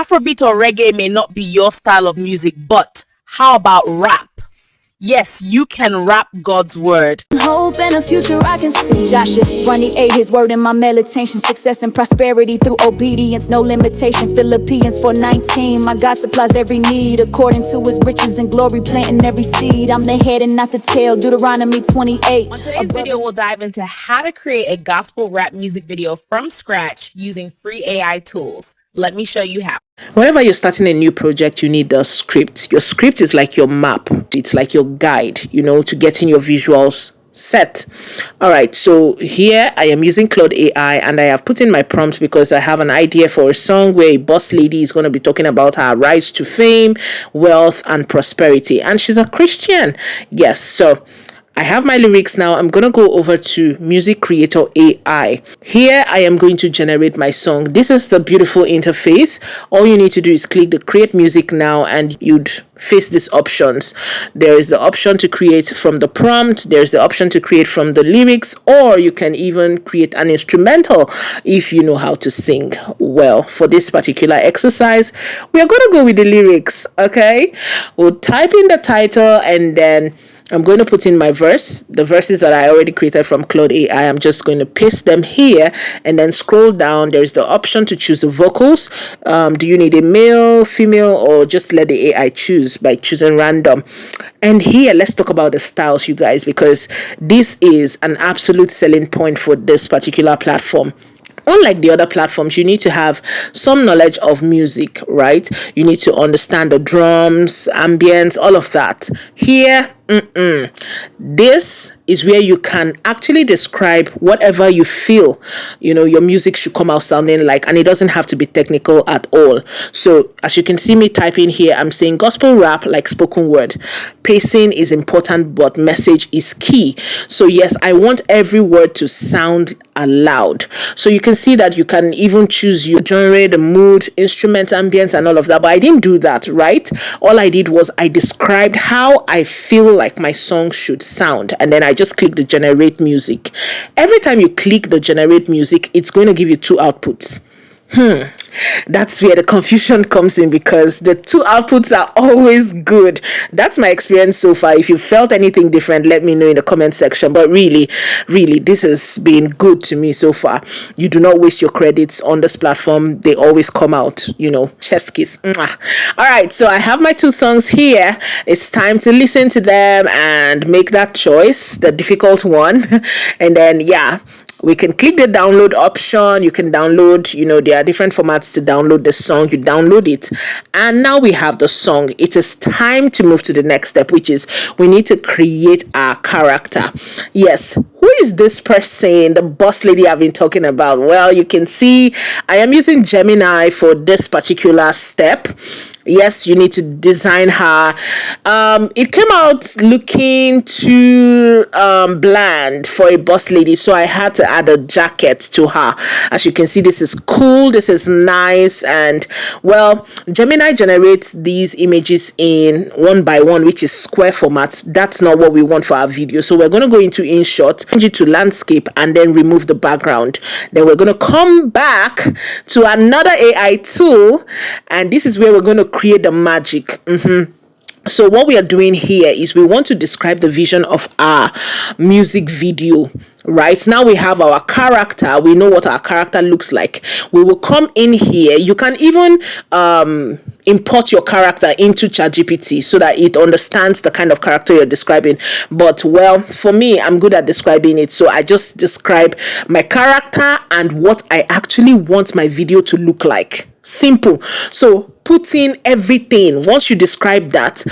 Afrobeat or reggae may not be your style of music, but how about rap? Yes, you can rap God's word. Hope and a future I can see. Joshua 28, his word in my meditation. Success and prosperity through obedience, no limitation. Philippians 4:19, my God supplies every need according to his riches and glory, planting every seed. I'm the head and not the tail. Deuteronomy 28. On today's video, we'll dive into how to create a gospel rap music video from scratch using free AI tools. Let me show you how. Whenever you're starting a new project, you need a script. Your script is like your map. It's like your guide, to getting your visuals set. All right, so here I am using Claude AI, and I have put in my prompt because I have an idea for a song where a boss lady is going to be talking about her rise to fame, wealth, and prosperity. And she's a Christian. Yes, so I have my lyrics now. I'm going to go over to MusicCreator AI. Here I am going to generate my song. This is the beautiful interface. All you need to do is click the create music now, and you'd face these options. There is the option to create from the prompt. There's the option to create from the lyrics, or you can even create an instrumental if you know how to sing. Well, for this particular exercise, we are going to go with the lyrics. Okay, we'll type in the title, and then I'm going to put in my verse, the verses that I already created from Claude AI. I'm just going to paste them here and then scroll down. There's the option to choose the vocals. Do you need a male, female, or just let the AI choose by choosing random? And here, let's talk about the styles, you guys, because this is an absolute selling point for this particular platform. Unlike the other platforms, you need to have some knowledge of music, right? You need to understand the drums, ambience, all of that. Here, this is where you can actually describe whatever you feel, your music should come out sounding like, and it doesn't have to be technical at all. So as you can see me typing here, I'm saying gospel rap like spoken word. Pacing is important, but message is key. So yes, I want every word to sound aloud. So you can see that you can even choose your genre, the mood, instrument, ambience, and all of that. But I didn't do that, right? All I did was I described how I feel like my song should sound, and then I just click the generate music. Every time you click the generate music, it's going to give you two outputs. That's where the confusion comes in, because the two outputs are always good. That's my experience so far. If you felt anything different, let me know in the comment section. But really, this has been good to me so far. You do not waste your credits on this platform. They always come out, chef's kiss. Mwah. All right, so I have my two songs here. It's time to listen to them and make that choice, the difficult one. And then, we can click the download option. You can download, there are different formats to download the song. You download it, and now we have the song. It is time to move to the next step, which is we need to create our character. Yes, who is this person, the boss lady I've been talking about? Well, you can see I am using Gemini for this particular step. Yes, you need to design her. It came out looking too bland for a boss lady, so I had to add a jacket to her. As you can see, this is cool, this is nice, and well, Gemini generates these images in 1:1, which is square format. That's not what we want for our video, so we're going to go into InShot, change it to landscape, and then remove the background. Then we're going to come back to another AI tool, and this is where we're going to create the magic. So what we are doing here is we want to describe the vision of our music video. Right now we have our character. We know what our character looks like. We will come in here. You can even import your character into Chat GPT so that it understands the kind of character you're describing. But well, for me, I'm good at describing it, so I just describe my character and what I actually want my video to look like. Simple. So put in everything. Once you describe that,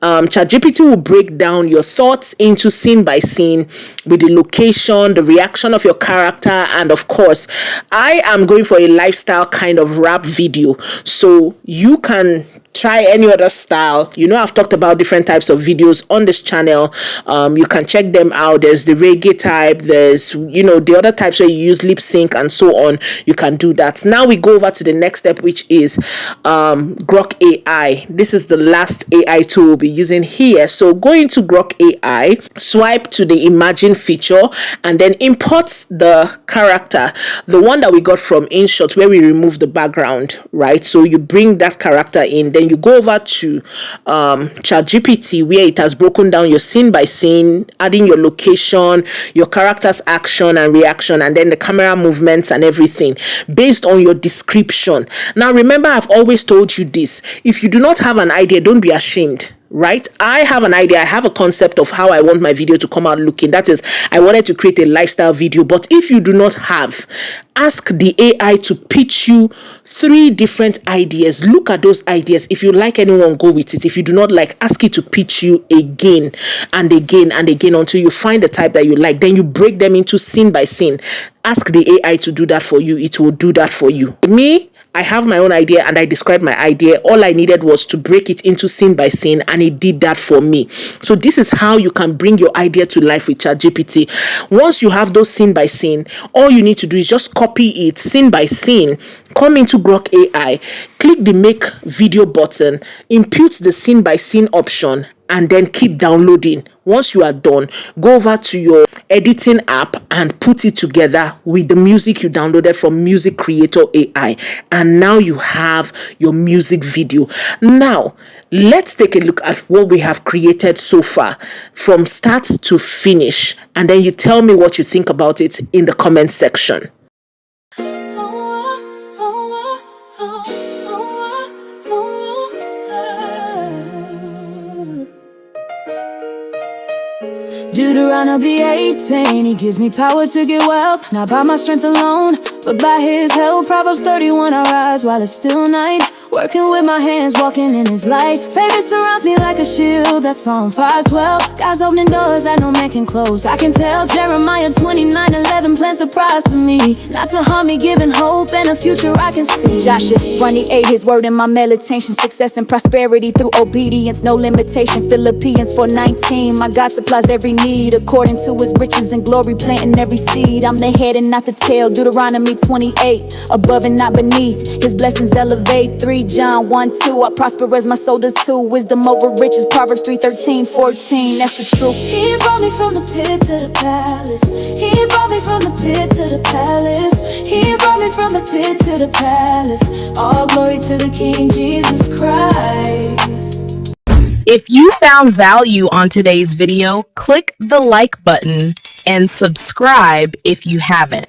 ChatGPT will break down your thoughts into scene by scene with the location, the reaction of your character, and of course, I am going for a lifestyle kind of rap video. So you can try any other style. I've talked about different types of videos on this channel. You can check them out. There's the reggae type, there's the other types where you use lip sync and so on. You can do that. Now we go over to the next step, which is Grok AI. This is the last AI tool we'll be using here. So go into Grok AI, swipe to the imagine feature, and then import the character, the one that we got from InShot where we remove the background, right? So you bring that character in, then you go over to Chat GPT, where it has broken down your scene by scene, adding your location, your character's action and reaction, and then the camera movements and everything based on your description. Now remember, I've always told you this: if you do not have an idea, don't be ashamed. Right? I have an idea. I have a concept of how I want my video to come out looking. That is, I wanted to create a lifestyle video. But if you do not have, ask the AI to pitch you 3 different ideas. Look at those ideas. If you like anyone, go with it. If you do not like, ask it to pitch you again and again and again until you find the type that you like. Then you break them into scene by scene. Ask the AI to do that for you. It will do that for you. Me, I have my own idea and I described my idea. All I needed was to break it into scene by scene, and it did that for me. So this is how you can bring your idea to life with ChatGPT. Once you have those scene by scene, all you need to do is just copy it scene by scene, come into Grok AI, click the make video button, input the scene by scene option, and then keep downloading. Once you are done, go over to your editing app and put it together with the music you downloaded from MusicCreator AI. And now you have your music video. Now, let's take a look at what we have created so far from start to finish. And then you tell me what you think about it in the comment section. Deuteronomy 18, he gives me power to get wealth, not by my strength alone, but by his help. Proverbs 31, I rise while it's still night, working with my hands, walking in his light. Favor surrounds me like a shield, that's Psalm 5:12. God's opening doors that no man can close. I can tell Jeremiah 29:11 plans to prosper me, not to harm me, giving hope and a future I can see. Joshua 28, his word in my meditation, success and prosperity through obedience, no limitation. Philippians 4:19, my God supplies every need according to his riches and glory, planting every seed. I'm the head and not the tail. Deuteronomy 28, above and not beneath, his blessings elevate. 3 John 1:2, I prosper as my soul does too. Wisdom over riches, Proverbs 3:13-14, that's the truth. He brought me from the pit to the palace. He brought me from the pit to the palace. He brought me from the pit to the palace. All glory to the King Jesus Christ. If you found value on today's video, click the like button and subscribe if you haven't.